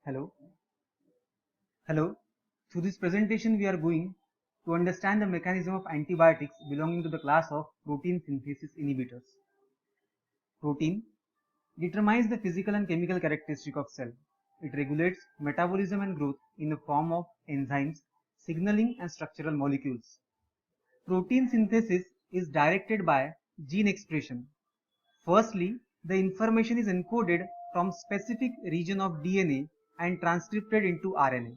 Hello. Hello. Through this presentation, we are going to understand the mechanism of antibiotics belonging to the class of protein synthesis inhibitors. Protein determines the physical and chemical characteristic of cell. It regulates metabolism and growth in the form of enzymes, signaling and structural molecules. Protein synthesis is directed by gene expression. Firstly, the information is encoded from specific region of DNA and transcripted into RNA.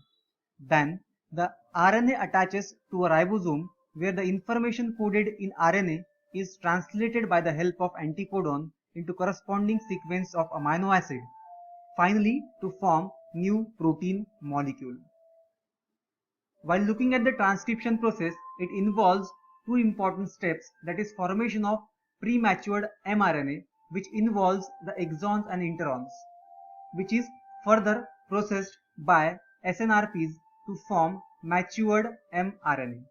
Then, the RNA attaches to a ribosome where the information coded in RNA is translated by the help of anticodon into corresponding sequence of amino acid, finally to form new protein molecule. While looking at the transcription process, it involves two important steps, that is formation of prematured mRNA, which involves the exons and interons, which is further processed by SNRPs to form matured mRNA.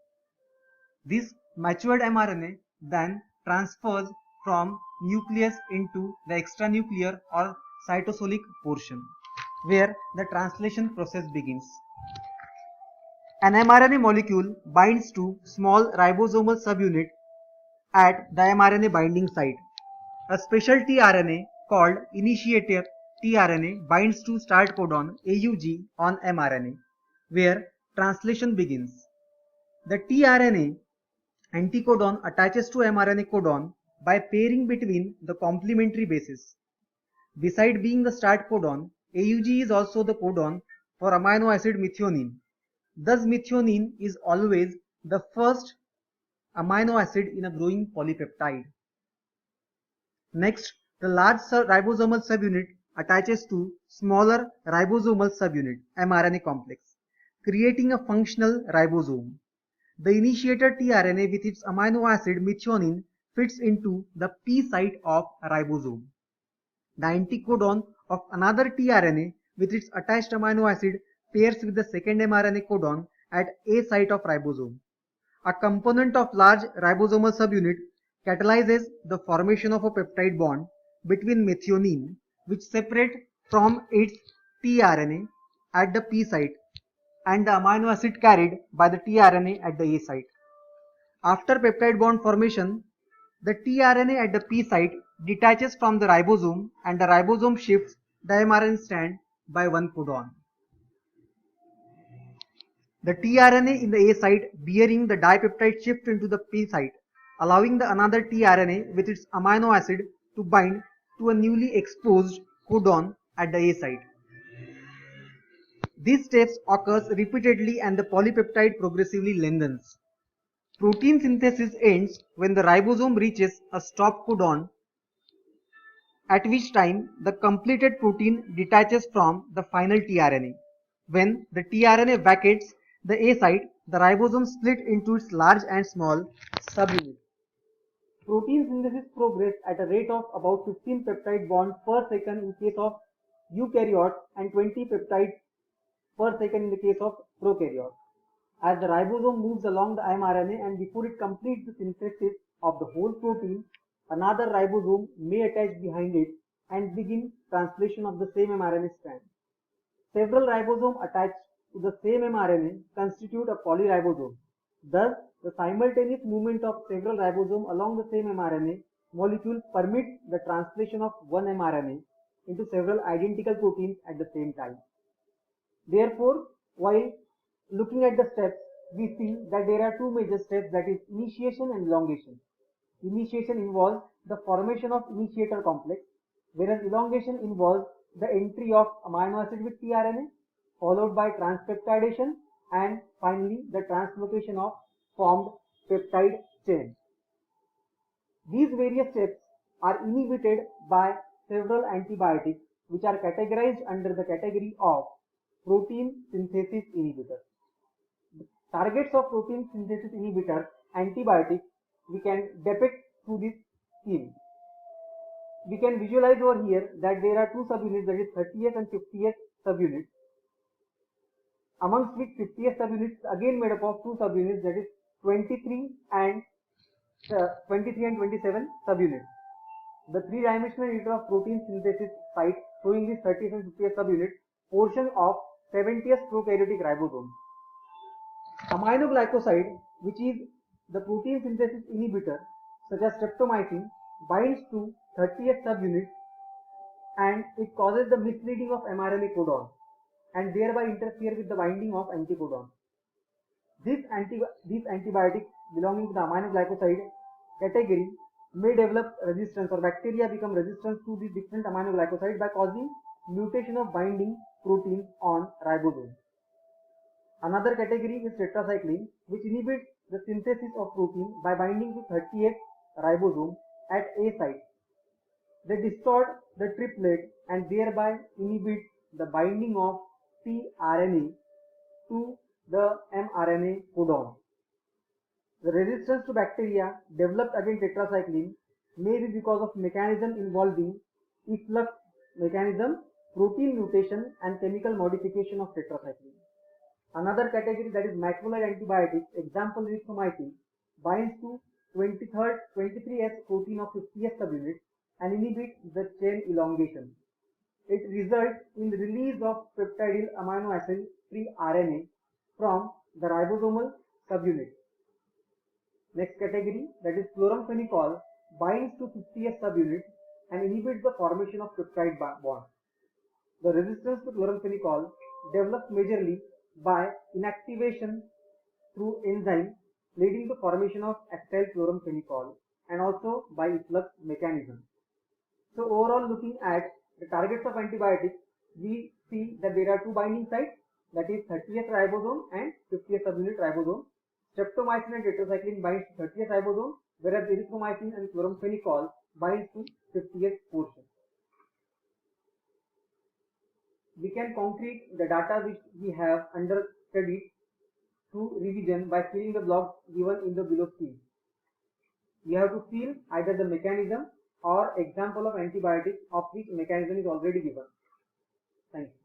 This matured mRNA then transfers from nucleus into the extranuclear or cytosolic portion, where the translation process begins. An mRNA molecule binds to small ribosomal subunit at the mRNA binding site. A special tRNA called initiator tRNA binds to start codon AUG on mRNA, where translation begins. The tRNA anticodon attaches to mRNA codon by pairing between the complementary bases. Beside being the start codon, AUG is also the codon for amino acid methionine. Thus, methionine is always the first amino acid in a growing polypeptide. Next, the large ribosomal subunit attaches to smaller ribosomal subunit mRNA complex, creating a functional ribosome. The initiator tRNA with its amino acid methionine fits into the P site of ribosome. The anticodon of another tRNA with its attached amino acid pairs with the second mRNA codon at A site of ribosome. A component of large ribosomal subunit catalyzes the formation of a peptide bond between methionine, which separates from its tRNA at the P site, and the amino acid carried by the tRNA at the A site. After peptide bond formation, the tRNA at the P site detaches from the ribosome and the ribosome shifts the mRNA strand by one codon. The tRNA in the A site bearing the dipeptide shift into the P site, allowing the another tRNA with its amino acid to bind to a newly exposed codon at the A site. These steps occurs repeatedly and the polypeptide progressively lengthens. Protein synthesis ends when the ribosome reaches a stop codon, at which time the completed protein detaches from the final tRNA. When the tRNA vacates the A site, the ribosome split into its large and small subunits. Protein synthesis progress at a rate of about 15 peptide bonds per second in case of eukaryotes and 20 peptides per second in the case of prokaryotes. As the ribosome moves along the mRNA and before it completes the synthesis of the whole protein, another ribosome may attach behind it and begin translation of the same mRNA strand. Several ribosomes attached to the same mRNA constitute a polyribosome. Thus, the simultaneous movement of several ribosomes along the same mRNA molecule permits the translation of one mRNA into several identical proteins at the same time. Therefore, while looking at the steps, we see that there are two major steps, that is initiation and elongation. Initiation involves the formation of initiator complex, whereas elongation involves the entry of amino acid with tRNA, followed by transpeptidation, and finally the translocation of formed peptide chain. These various steps are inhibited by several antibiotics which are categorized under the category of protein synthesis inhibitors. The targets of protein synthesis inhibitor antibiotics we can depict through this scheme. We can visualize over here that there are two subunits, that is 30th and 50th subunits, amongst which 50th subunits again made up of two subunits, that is 23 and 27 subunits. The three-dimensional nature of protein synthesis site showing these 30th and 50th subunits portion of 70th prokaryotic ribosome. Aminoglycoside, which is the protein synthesis inhibitor such as streptomycin, binds to 30th subunit and it causes the misleading of mRNA codon and thereby interfere with the binding of anticodon. These antibiotics belonging to the aminoglycoside category may develop resistance or bacteria become resistant to these different aminoglycosides by causing mutation of binding proteins on ribosome. Another category is tetracycline, which inhibits the synthesis of protein by binding to 30th ribosome at A site. They distort the triplet and thereby inhibit the binding of tRNA to the mRNA codon. The resistance to bacteria developed against tetracycline may be because of mechanism involving efflux mechanism, protein mutation and chemical modification of tetracycline. Another category, that is macrolide antibiotics, example erythromycin, binds to 23S protein of 50th subunit and inhibits the chain elongation. It results in the release of peptidyl amino acid free RNA from the ribosomal subunit. Next category, that is chloramphenicol, binds to 50th subunit and inhibits the formation of peptide bond. The resistance to chloramphenicol develops majorly by inactivation through enzyme leading to formation of acetyl chloramphenicol and also by efflux mechanism. So overall, looking at the targets of antibiotics, we see that there are two binding sites, that is 30th ribosome and 50th subunit ribosome. Streptomycin and tetracycline binds to 30th ribosome, whereas erythromycin and chloramphenicol binds to 50th portion. We can concrete the data which we have under studied through revision by filling the blocks given in the below scheme. You have to fill either the mechanism or example of antibiotics of which mechanism is already given. Thank you.